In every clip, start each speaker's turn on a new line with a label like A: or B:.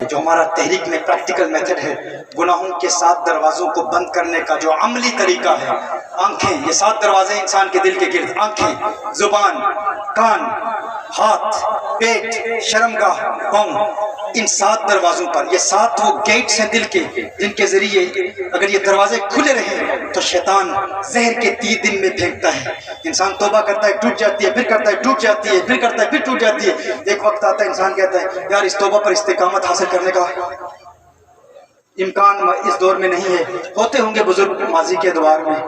A: جو ہمارا تحریک میں پریکٹیکل میتھڈ ہے، گناہوں کے 7 دروازوں کو بند کرنے کا جو عملی طریقہ ہے، آنکھیں، یہ 7 دروازے انسان کے دل کے گرد، آنکھیں، زبان، کان، ہاتھ، پیٹ، شرمگاہ، پاؤں، ان 7 دروازوں پر، یہ 7 وہ گیٹس ہیں دل کے، جن کے ذریعے اگر یہ دروازے کھلے رہے تو شیطان زہر کے تیر دل میں پھینکتا ہے. انسان توبہ کرتا ہے، ٹوٹ جاتی ہے، پھر کرتا ہے، ٹوٹ جاتی ہے، پھر کرتا ہے، پھر ٹوٹ جاتی ہے. ایک وقت آتا ہے انسان کہتا ہے یار اس توبہ پر استقامت حاصل کرنے کا امکان اس دور میں نہیں ہے. ہوتے ہوں گے بزرگ ماضی کے ادوار میں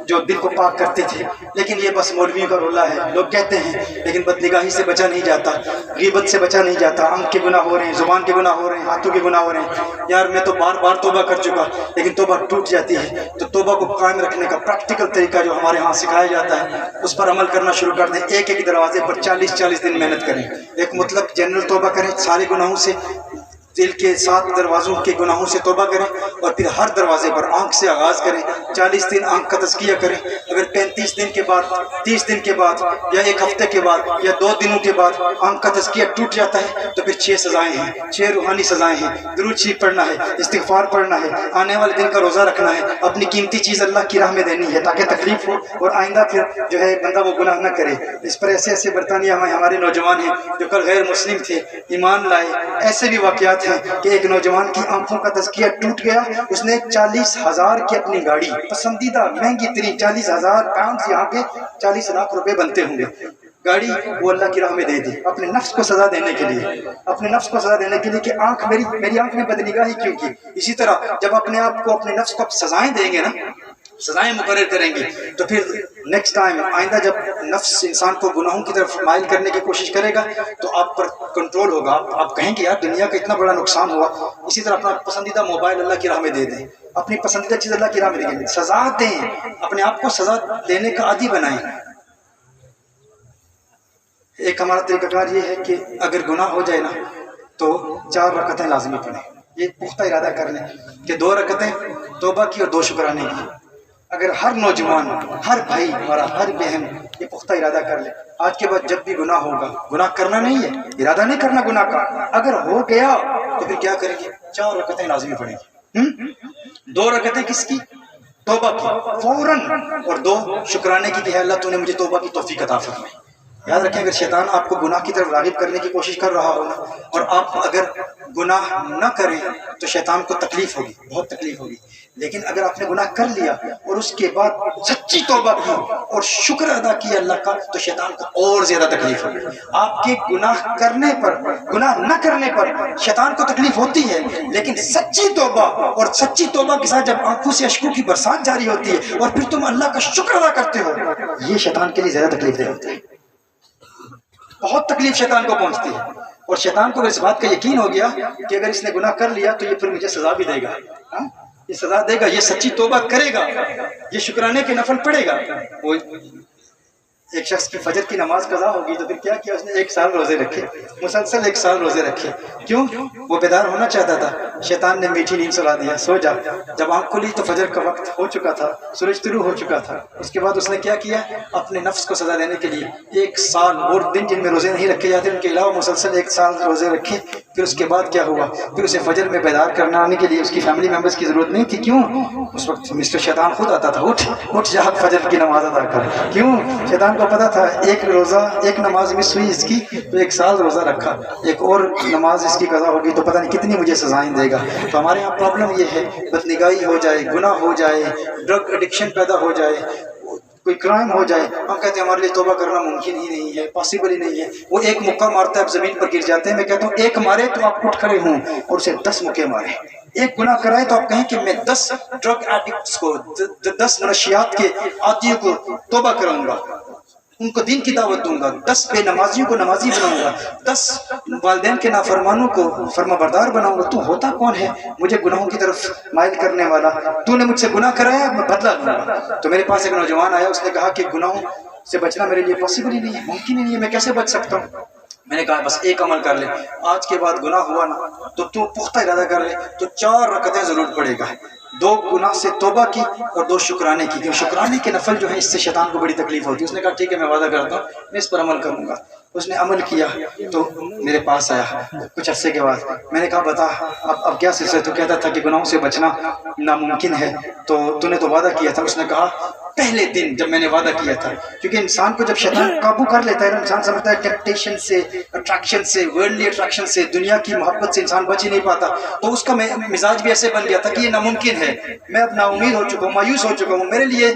A: جو دل کو پاک کرتے تھے، لیکن یہ بس مولویوں کا رولہ ہے. لوگ کہتے ہیں لیکن بدنگاہی سے بچا نہیں جاتا، غیبت سے بچا نہیں جاتا، آنکھ کے گناہ ہو رہے ہیں، زبان کے گناہ ہو رہے ہیں، ہاتھوں کے گناہ ہو رہے ہیں. یار میں تو بار بار توبہ کر چکا لیکن توبہ ٹوٹ جاتی ہے. تو توبہ کو قائم رکھنے کا پریکٹیکل طریقہ جو ہمارے ہاں سکھایا جاتا ہے اس پر عمل کرنا شروع کر دیں. ایک ایک دروازے پر 40 دن محنت کریں. ایک مطلق جنرل توبہ کریں، سارے گناہوں سے، دل کے 7 دروازوں کے گناہوں سے توبہ کریں، اور پھر ہر دروازے پر آنکھ سے آغاز کریں. 40 دن آنکھ کا تزکیہ کریں. اگر 35 دن کے بعد، 30 دن کے بعد، یا 1 ہفتے کے بعد، یا 2 دنوں کے بعد آنکھ کا تزکیہ ٹوٹ جاتا ہے تو پھر 6 سزائیں ہیں، 6 روحانی سزائیں ہیں. درود شریف پڑھنا ہے، استغفار پڑھنا ہے، آنے والے دن کا روزہ رکھنا ہے، اپنی قیمتی چیز اللہ کی راہ میں دینی ہے تاکہ تکلیف ہو اور آئندہ پھر جو ہے بندہ وہ گناہ نہ کرے. اس پر ایسے ایسے برطانیہ میں ہمارے نوجوان ہیں جو کل غیر مسلم تھے، ایمان لائے. ایسے بھی واقعات ہیں کہ ایک نوجوان کی آنکھوں کا تزکیہ ٹوٹ گیا، اس نے 40,000 کی اپنی گاڑی، پسندیدہ مہنگی ترین 40,000 پاؤنڈ، یہاں کے 40 لاکھ روپے بنتے ہوں گے، گاڑی وہ اللہ کی راہ میں دے دی اپنے نفس کو سزا دینے کے لیے. اپنے نفس کو سزا دینے کے لیے کہ آنکھ میری آنکھ نے بدنگاہی کیوں کی. اسی طرح جب اپنے آپ کو، اپنے نفس کو آپ سزائیں دیں گے نا، سزائیں مقرر کریں گے، تو پھر نیکسٹ ٹائم، آئندہ جب نفس انسان کو گناہوں کی طرف مائل کرنے کی کوشش کرے گا تو آپ پر کنٹرول ہوگا. آپ کہیں گے یار دنیا کا اتنا بڑا نقصان ہوا. اسی طرح اپنا پسندیدہ موبائل اللہ کی راہ میں دے دیں، اپنی پسندیدہ چیز اللہ کی راہ میں دیں، سزا دیں، اپنے آپ کو سزا دینے کا عادی بنائیں. ایک ہمارا طریقہ کار یہ ہے کہ اگر گناہ ہو جائے نا تو 4 رکعتیں لازمی پڑھیں. یہ پختہ ارادہ کر لیں کہ 2 رکعتیں توبہ کی اور 2 شکرانے کی. اگر ہر نوجوان، ہر بھائی ہمارا، ہر بہن یہ پختہ ارادہ کر لے، آج کے بعد جب بھی گناہ ہوگا، گناہ کرنا نہیں ہے، ارادہ نہیں کرنا گناہ کا، اگر ہو گیا تو پھر کیا کریں گے؟ 4 رکعتیں لازمی پڑھیں گے. 2 رکعتیں کس کی؟ توبہ کی فوراً، اور 2 شکرانے کی کہ ہے اللہ تو نے مجھے توبہ کی توفیق عطا فرمائی. یاد رکھیں اگر شیطان آپ کو گناہ کی طرف راغب کرنے کی کوشش کر رہا ہو نا، اور آپ اگر گناہ نہ کریں تو شیطان کو تکلیف ہوگی، بہت تکلیف ہوگی. لیکن اگر آپ نے گناہ کر لیا اور اس کے بعد سچی توبہ کی اور شکر ادا کیا اللہ کا، تو شیطان کو اور زیادہ تکلیف ہوگی. آپ کے گناہ کرنے پر، گناہ نہ کرنے پر شیطان کو تکلیف ہوتی ہے، لیکن سچی توبہ، اور سچی توبہ کے ساتھ جب آنکھوں سے اشکوں کی برسات جاری ہوتی ہے اور پھر تم اللہ کا شکر ادا کرتے ہو، یہ شیطان کے لیے زیادہ تکلیف دہ ہوتا ہے. بہت تکلیف شیطان کو پہنچتی ہے. اور شیطان کو اس بات کا یقین ہو گیا کہ اگر اس نے گناہ کر لیا تو یہ پھر مجھے سزا بھی دے گا، یہ سزا دے گا، یہ سچی توبہ کرے گا، یہ شکرانے کے نفل پڑے گا. وہ ایک شخص کی فجر کی نماز قضا ہوگی تو پھر کیا کیا اس نے؟ 1 سال روزے رکھے، مسلسل 1 سال روزے رکھے. کیوں؟ وہ بیدار ہونا چاہتا تھا. شیطان نے میٹھی نیند سلا دیا، سو جا. جب آنکھ کھلی تو فجر کا وقت ہو چکا تھا، سورج طلوع ہو چکا تھا. اس کے بعد اس نے کیا کیا؟ اپنے نفس کو سزا دینے کے لیے 1 سال اور دن جن میں روزے نہیں رکھے جاتے ان کے علاوہ مسلسل 1 سال روزے رکھے. پھر اس کے بعد کیا ہوا؟ پھر اسے فجر میں بیدار کرنا آنے کے لیے اس کی فیملی ممبرس کی ضرورت نہیں تھی. کیوں؟ اس وقت مسٹر شیطان خود آتا تھا، اٹھ جا فجر کی نماز ادا کر. کیوں؟ شیطان کو پتا تھا ایک روزہ، ایک نماز مس ہوئی اس کی تو 1 سال روزہ رکھا، ایک اور نماز اس کی قضا ہوگی تو پتہ نہیں کتنی مجھے سزائیں دے گا. تو ہمارے یہاں پرابلم یہ ہے، بدنگاہی ہو جائے، گناہ ہو جائے، ڈرگ ایڈکشن پیدا ہو جائے، کوئی کرائم ہو جائے، ہم کہتے ہیں ہمارے لیے توبہ کرنا ممکن ہی نہیں ہے، پاسبل ہی نہیں ہے. وہ ایک مکہ مارتا ہے آپ زمین پر گر جاتے ہیں. میں کہتا ہوں ایک مارے تو آپ اٹھ کھڑے ہوں اور اسے 10 مکے مارے. ایک گناہ کرائے تو آپ کہیں کہ میں 10 ڈرگ ایڈکٹس کو، 10 منشیات کے عادیوں کو توبہ کراؤں گا، ان کو دین کی دعوت دوں گا، 10 بے نمازیوں کو نمازی بناؤں گا، 10 والدین کے نافرمانوں کو فرما بردار بناؤں گا. تو ہوتا کون ہے مجھے گناہوں کی طرف مائل کرنے والا؟ تو نے مجھ سے گناہ کرایا، میں بدلہ لوں گا. تو میرے پاس ایک نوجوان آیا، اس نے کہا کہ گناہوں سے بچنا میرے لیے پاسبل ہی نہیں ہے، ممکن ہی نہیں ہے، میں کیسے بچ سکتا ہوں؟ میں نے کہا بس ایک عمل کر لے، آج کے بعد گناہ ہوا نا تو پختہ ارادہ کر لے تو 4 رکعتیں ضرور پڑے گا. 2 گناہ سے توبہ کی اور 2 شکرانے کی. شکرانے کے نفل جو ہے اس سے شیطان کو بڑی تکلیف ہوتی ہے. اس نے کہا ٹھیک ہے میں وعدہ کرتا ہوں میں اس پر عمل کروں گا. اس نے عمل کیا تو میرے پاس آیا کچھ عرصے کے بعد. میں نے کہا بتا اب کیا سلسلہ؟ تو کہتا تھا کہ گناہوں سے بچنا ناممکن ہے، تو نے تو وعدہ کیا تھا. اس نے کہا پہلے دن جب میں نے وعدہ کیا تھا، کیونکہ انسان کو جب شیطان قابو کر لیتا ہے، انسان سمجھتا ہے ٹیمپٹیشن سے، اٹریکشن سے، ورلڈلی اٹریکشن سے، دنیا کی محبت سے انسان بچ ہی نہیں پاتا. تو اس کا مزاج بھی ایسے بن گیا تھا کہ یہ ناممکن ہے، میں اب نا امید ہو چکا ہوں، مایوس ہو چکا ہوں، میرے لیے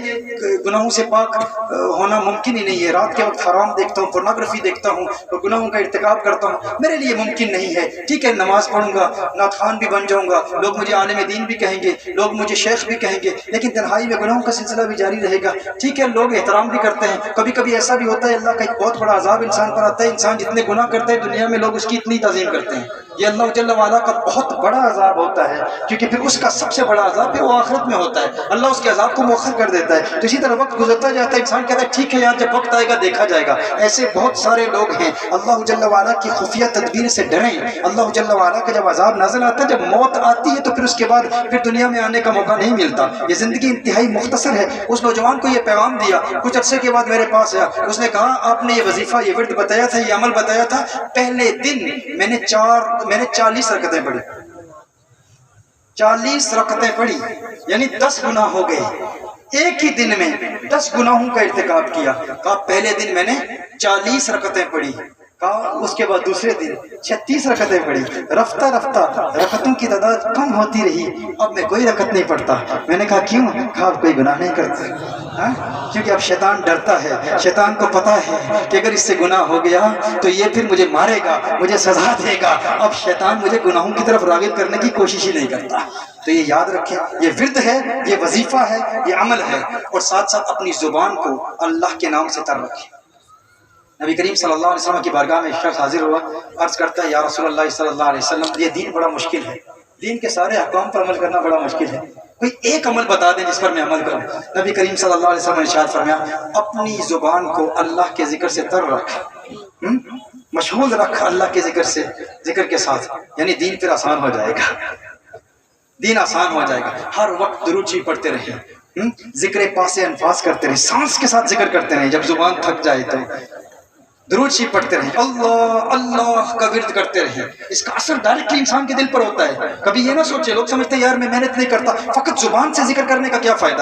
A: گناہوں سے پاک ہونا ممکن ہی نہیں ہے. رات کے وقت حرام دیکھتا ہوں، پورنوگرافی دیکھتا ہوں اور گناہوں کا ارتکاب کرتا ہوں، میرے لیے ممکن نہیں ہے. ٹھیک ہے، نماز پڑھوں گا، نعت خوان بھی بن جاؤں گا، لوگ مجھے عالم دین بھی کہیں گے، لوگ مجھے شیخ بھی کہیں گے، لیکن تنہائی میں گناہوں کا سلسلہ بھی جاری رہے گا. ٹھیک ہے، لوگ احترام بھی کرتے ہیں، کبھی کبھی ایسا بھی ہوتا ہے اللہ کا ایک بہت بڑا عذاب انسان پر آتا ہے. انسان جتنے گناہ کرتا ہے دنیا میں لوگ اس کی اتنی تعظیم کرتے ہیں. یہ اللہ جل وعلا کا بہت بڑا عذاب ہوتا ہے، کیونکہ پھر اس کا سب سے بڑا عذاب پھر وہ آخرت میں ہوتا ہے. اللہ اس کے عذاب کو مؤخر کر دیتا ہے. تو اسی طرح وقت گزرتا جاتا ہے، انسان کہتا ہے ٹھیک ہے یار جب وقت آئے گا دیکھا جائے گا. ایسے بہت سارے لوگ ہیں. اللہ جل وعلا کی خفیہ تدبیر سے ڈریں. اللہ جل وعلا کا جب عذاب نازل آتا ہے، جب موت آتی ہے تو پھر اس کے بعد پھر دنیا میں آنے کا موقع نہیں ملتا. یہ زندگی انتہائی مختصر ہے. اس نوجوان کو یہ پیغام دیا، کچھ عرصے کے بعد میرے پاس آیا. اس نے کہا آپ نے یہ وظیفہ، یہ ورد بتایا تھا، یہ عمل بتایا تھا، پہلے دن میں نے 40 رکعتیں پڑھی. 40 رکعتیں پڑھی یعنی 10 گناہ ہو گئے. ایک ہی دن میں 10 گناہوں کا ارتکاب کیا. کہا پہلے دن میں نے 40 رکعتیں پڑھی. کہا اس کے بعد دوسرے دن 36 رکعتیں پڑھی. رفتہ رفتہ رکعتوں کی تعداد کم ہوتی رہی. اب میں کوئی رکعت نہیں پڑھتا. میں نے کہا کیوں؟ کہا آپ کوئی گناہ نہیں کرتے. کیونکہ اب شیطان ڈرتا ہے. شیطان کو پتا ہے کہ اگر اس سے گناہ ہو گیا تو یہ پھر مجھے مارے گا، مجھے سزا دے گا. اب شیطان مجھے گناہوں کی طرف راغب کرنے کی کوشش ہی نہیں کرتا. تو یہ یاد رکھیں، یہ ورد ہے، یہ وظیفہ ہے، یہ عمل ہے. اور ساتھ ساتھ اپنی زبان کو اللہ کے نام سے تر رکھیں. نبی کریم صلی اللہ علیہ وسلم کی بارگاہ میں ایک شخص حاضر ہوا، عرض کرتا ہے یا رسول اللہ صلی اللہ علیہ وسلم، یہ دین بڑا مشکل ہے، دین کے سارے احکام پر عمل کرنا بڑا مشکل ہے، کوئی ایک عمل بتا دیں جس پر میں عمل کروں. نبی کریم صلی اللہ علیہ وسلم نے ارشاد فرمایا اپنی زبان کو اللہ کے ذکر سے تر رکھ، مشغول رکھ اللہ کے ذکر سے، ذکر کے ساتھ، یعنی دین پھر آسان ہو جائے گا. دین آسان ہو جائے گا. ہر وقت درود شریف پڑھتے رہیں، ذکر پاس انفاس کرتے رہیں، سانس کے ساتھ ذکر کرتے رہیں. جب زبان تھک جائے تو درود شریف پڑھتے رہیں، اللہ اللہ کا ورد کرتے رہیں. اس کا اثر ڈائریکٹلی انسان کے دل پر ہوتا ہے. کبھی یہ نہ سوچے، لوگ سمجھتے ہیں یار میں محنت نہیں کرتا، فقط زبان سے ذکر کرنے کا کیا فائدہ ہے.